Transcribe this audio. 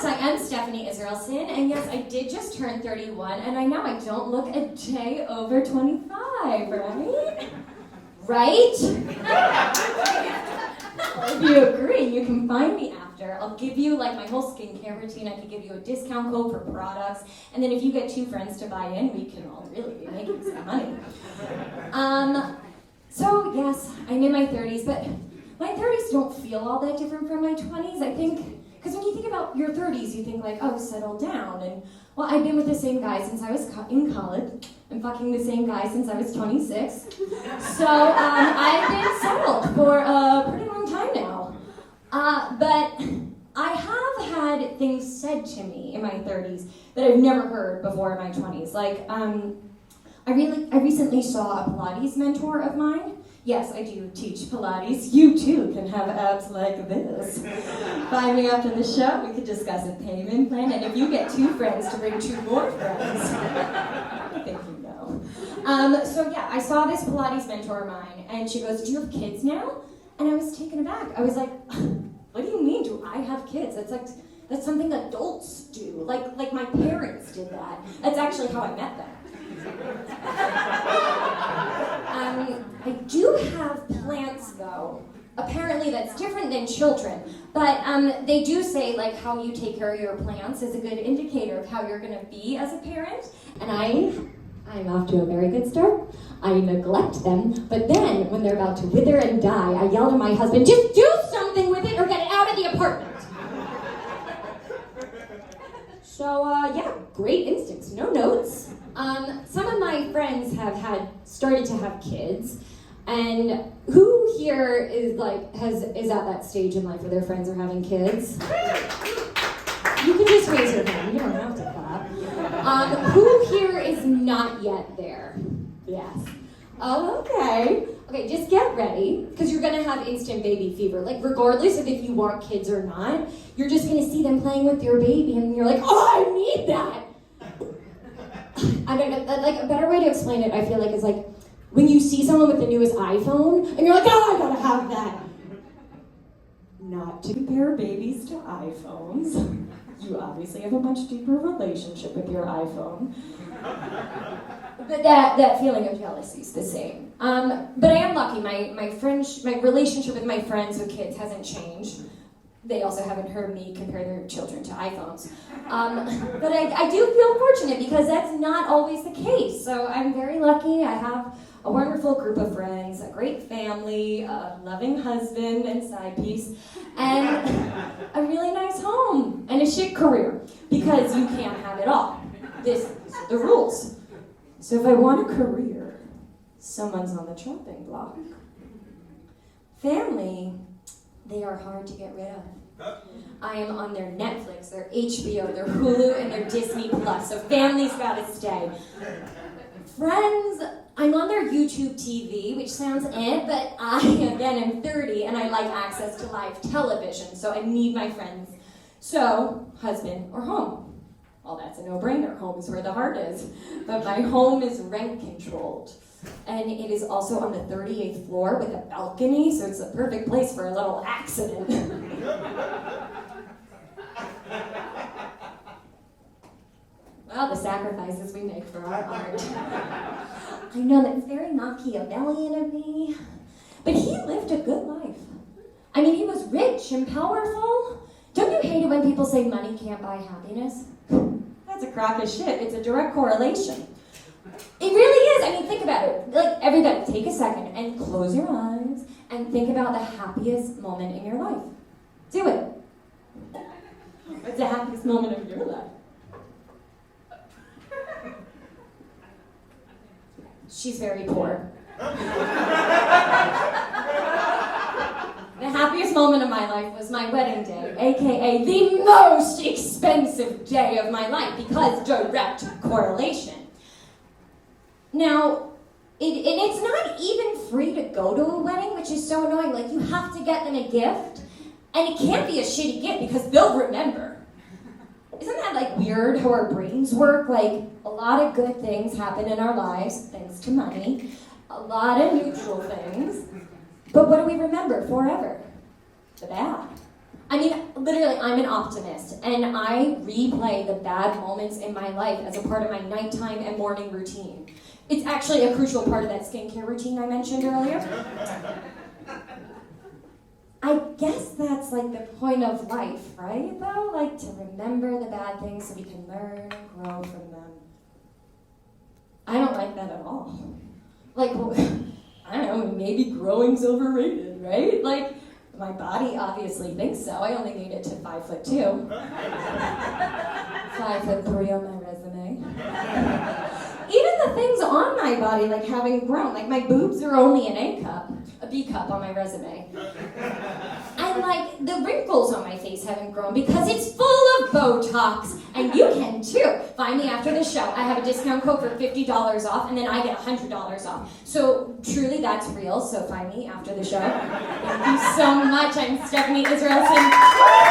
yes, I am Stephanie Israelson, and yes, I did just turn 31, and I know I don't look a day over 25, right? Right? Well, if you agree, you can find me after. I'll give you like my whole skincare routine. I could give you a discount code for products, and then if you get 2 friends to buy in, we can all really be making some money. So yes, I'm in my 30s, but my 30s don't feel all that different from my 20s. I think, because when you think about your 30s, you think like, oh, settle down. And well, I've been with the same guy since I was in college. I'm fucking the same guy since I was 26. So I've been settled for a pretty long time now. But I have had things said to me in my 30s that I've never heard before in my 20s. Like, I recently saw a Pilates mentor of mine. Yes, I do teach Pilates. You too can have abs like this. Find me after the show, we could discuss a payment plan, and if you get 2 friends to bring 2 more friends, I think you know. So yeah, I saw this Pilates mentor of mine, and she goes, do you have kids now? And I was taken aback. I was like, what do you mean, do I have kids? That's something adults do. Like my parents did that. That's actually how I met them. I do have plants though. Apparently that's different than children, but they do say like how you take care of your plants is a good indicator of how you're gonna be as a parent, and I'm off to a very good start. I neglect them, but then when they're about to wither and die, I yell to my husband, just do something with it or get it out of the apartment. So yeah, great instincts, no notes. Some of my friends have started to have kids, and who here is at that stage in life where their friends are having kids? You can just raise your hand, you don't have to clap. Who here is not yet there? Yes. Oh, okay. Okay, just get ready, because you're gonna have instant baby fever. Like, regardless of if you want kids or not, you're just gonna see them playing with your baby, and you're like, oh, I need that! I don't know, like, a better way to explain it, I feel like, is like, when you see someone with the newest iPhone, and you're like, oh, I gotta have that! Not to compare babies to iPhones. You obviously have a much deeper relationship with your iPhone. But that feeling of jealousy is the same. But I am lucky. My relationship with my friends with kids hasn't changed. They also haven't heard me compare their children to iPhones. But I do feel fortunate because that's not always the case. So I'm very lucky. I have a wonderful group of friends, a great family, a loving husband and side piece, and a really nice home, and a shit career, because you can't have it all. These are the rules. So if I want a career, someone's on the chopping block. Family, they are hard to get rid of. I am on their Netflix, their HBO, their Hulu, and their Disney Plus, so family's gotta stay. Friends, I'm on their YouTube TV, which sounds but I, again, am 30, and I like access to live television, so I need my friends. So, husband or home. Well, that's a no-brainer. Home is where the heart is. But my home is rent-controlled. And it is also on the 38th floor with a balcony, so it's the perfect place for a little accident. Well, the sacrifices we make for our art. I know that's very Machiavellian of me, but he lived a good life. I mean, he was rich and powerful. Don't you hate it when people say money can't buy happiness? That's a crock of shit. It's a direct correlation. It really is. I mean, think about it. Like, everybody, take a second and close your eyes and think about the happiest moment in your life. Do it. What's the happiest moment of your life? She's very poor. The happiest moment of my life was my wedding day, aka the most expensive day of my life, because direct correlation. Now, it's not even free to go to a wedding, which is so annoying. Like, you have to get them a gift, and it can't be a shitty gift because they'll remember. Isn't that like weird how our brains work? Like, a lot of good things happen in our lives thanks to money, a lot of neutral things, but what do we remember forever? The bad. I mean, literally, I'm an optimist, and I replay the bad moments in my life as a part of my nighttime and morning routine. It's actually a crucial part of that skincare routine I mentioned earlier. I guess that's like the point of life, right, though? Like, to remember the bad things so we can learn and grow from them. I don't like that at all. Like, I don't know, maybe growing's overrated, right? Like, my body obviously thinks so. I only made it to 5'2". 5'3" on my resume. Even the things on my body, like having grown, like my boobs are only a B cup on my resume. And like the wrinkles on my face haven't grown because it's full of Botox, and you can too. Find me after the show. I have a discount code for $50 off, and then I get $100 off. So truly, that's real. So find me after the show. Thank you so much. I'm Stephanie Israelson.